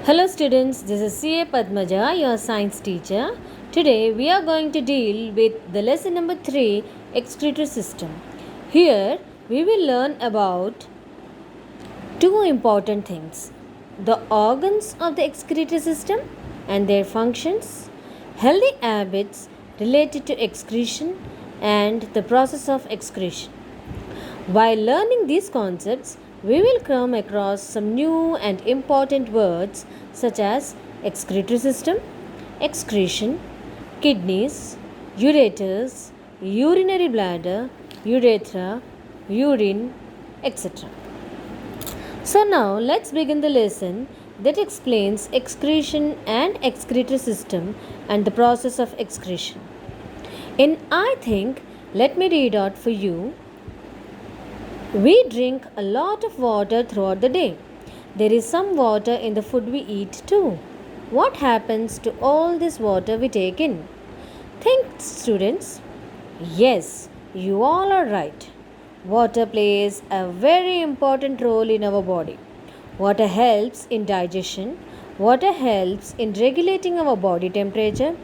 Hello students, this is CA Padmaja, your science teacher. Today we are going to deal with the lesson number 3, excretory system. Here we will learn about two important things: the organs of the excretory system and their functions, healthy habits related to excretion, and the process of excretion. While learning these concepts, we will come across some new and important words such as excretory system, excretion, kidneys, ureters, urinary bladder, urethra, urine, etc. So now let's begin the lesson that explains excretion and excretory system and the process of excretion. In I think, let me read out for you. We drink a lot of water throughout the day. There is some water in the food we eat too. What happens to all this water we take in? Think, students. Yes, you all are right. Water plays a very important role in our body. Water helps in digestion, water helps in regulating our body temperature,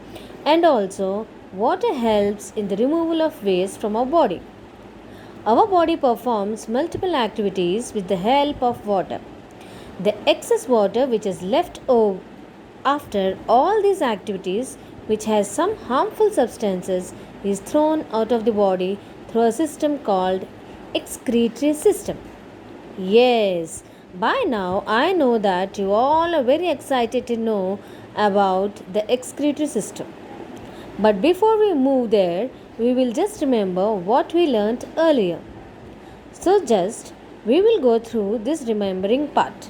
and also water helps in the removal of waste from our body. Our body performs multiple activities with the help of water. The excess water which is left over after all these activities, which has some harmful substances, is thrown out of the body through a system called excretory system. Yes, by now I know that you all are very excited to know about the excretory system. But before we move there, we will just remember what we learnt earlier. So we will go through this remembering part.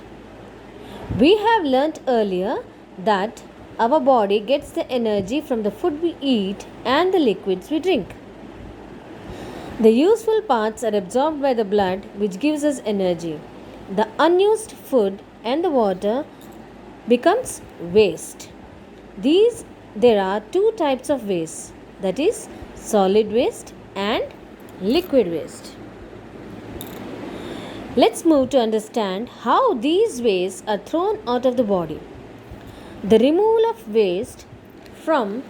We have learnt earlier that our body gets the energy from the food we eat and the liquids we drink. The useful parts are absorbed by the blood, which gives us energy. The unused food and the water becomes waste. There are two types of waste, that is solid waste and liquid waste. Let's move to understand how these wastes are thrown out of the body. The removal of waste from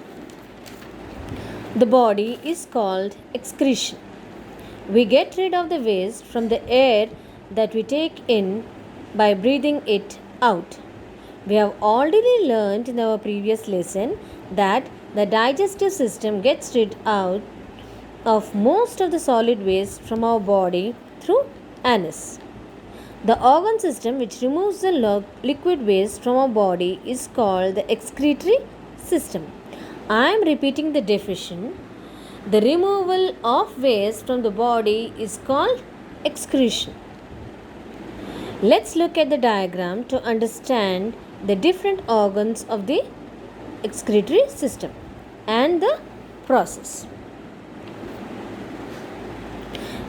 the body is called excretion. We get rid of the waste from the air that we take in by breathing it out. We have already learned in our previous lesson that the digestive system gets rid out of most of the solid waste from our body through anus. The organ system which removes the liquid waste from our body is called the excretory system. I am repeating the definition. The removal of waste from the body is called excretion. Let's look at the diagram to understand the different organs of the excretory system and the process.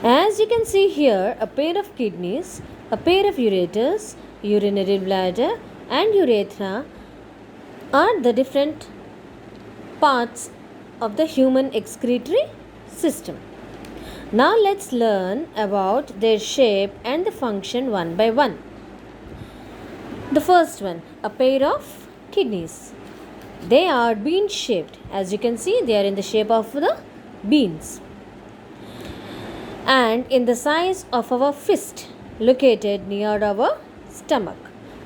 As you can see here, a pair of kidneys, a pair of ureters, urinary bladder and urethra are the different parts of the human excretory system. Now let's learn about their shape and the function one by one. The first one, a pair of kidneys. They are bean shaped. As you can see, they are in the shape of the beans and in the size of our fist, located near our stomach,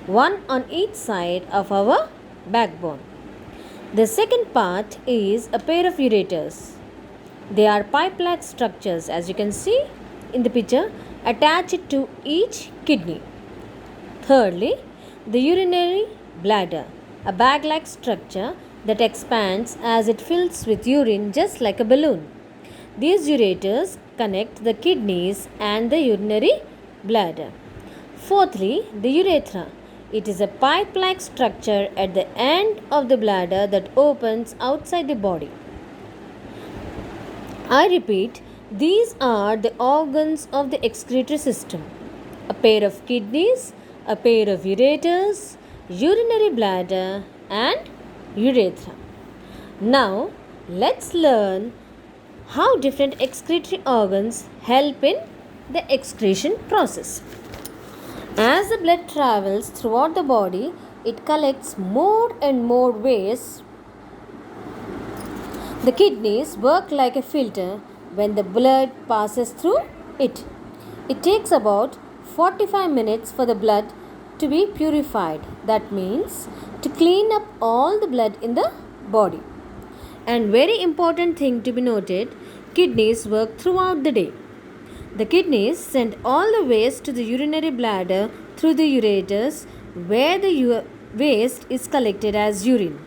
one on each side of our backbone. The second part is a pair of ureters. They are pipe-like structures, as you can see in the picture, attached to each kidney. Thirdly, the urinary bladder, a bag-like structure that expands as it fills with urine just like a balloon. These ureters connect the kidneys and the urinary bladder. Fourthly, the urethra. It is a pipe-like structure at the end of the bladder that opens outside the body. I repeat, these are the organs of the excretory system. A pair of kidneys, a pair of ureters, urinary bladder and urethra. Now, let's learn how different excretory organs help in the excretion process. As the blood travels throughout the body, it collects more and more waste. The kidneys work like a filter when the blood passes through it. It takes about 45 minutes for the blood to be purified. That means to clean up all the blood in the body. And very important thing to be noted, kidneys work throughout the day. The kidneys send all the waste to the urinary bladder through the ureters where the waste is collected as urine.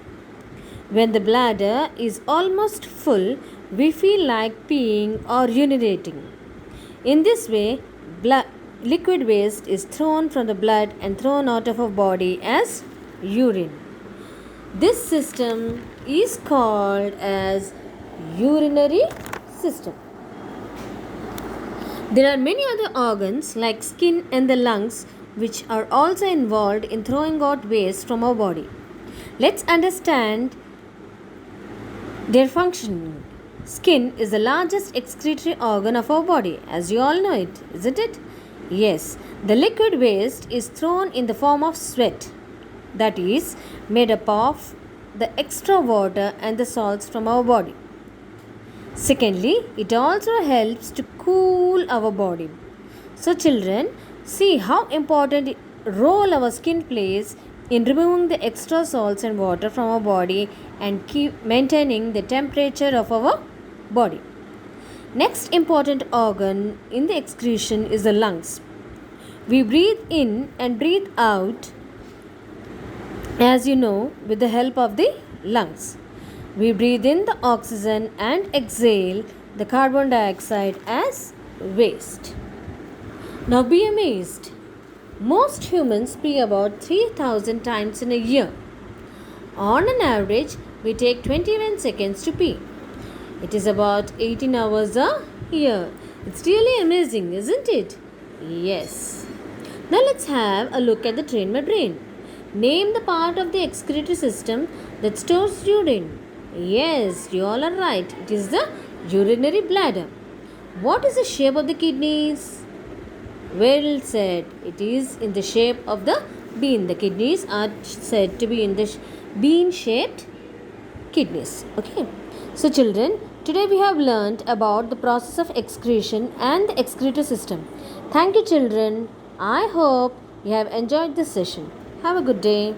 When the bladder is almost full, we feel like peeing or urinating. In this way, liquid waste is thrown from the blood and thrown out of our body as urine. This system is called as urinary system. There are many other organs like skin and the lungs which are also involved in throwing out waste from our body. Let's understand their function. Skin is the largest excretory organ of our body, as you all know it, isn't it? Yes, the liquid waste is thrown in the form of sweat, that is, made up of the extra water and the salts from our body. Secondly, it also helps to cool our body. So, children, see how important role our skin plays in removing the extra salts and water from our body and keep maintaining the temperature of our body. Next important organ in the excretion is the lungs. We breathe in and breathe out, as you know, with the help of the lungs. We breathe in the oxygen and exhale the carbon dioxide as waste. Now be amazed. Most humans pee about 3000 times in a year. On an average, we take 21 seconds to pee. It is about 18 hours a year. It's really amazing, isn't it? Yes. Now let's have a look at the Train My Brain. Name the part of the excretory system that stores urine. Yes, you all are right. It is the urinary bladder. What is the shape of the kidneys? Well said. It is in the shape of the bean. The kidneys are said to be in the bean-shaped kidneys. Okay. So children, today we have learnt about the process of excretion and the excretory system. Thank you children. I hope you have enjoyed this session. Have a good day.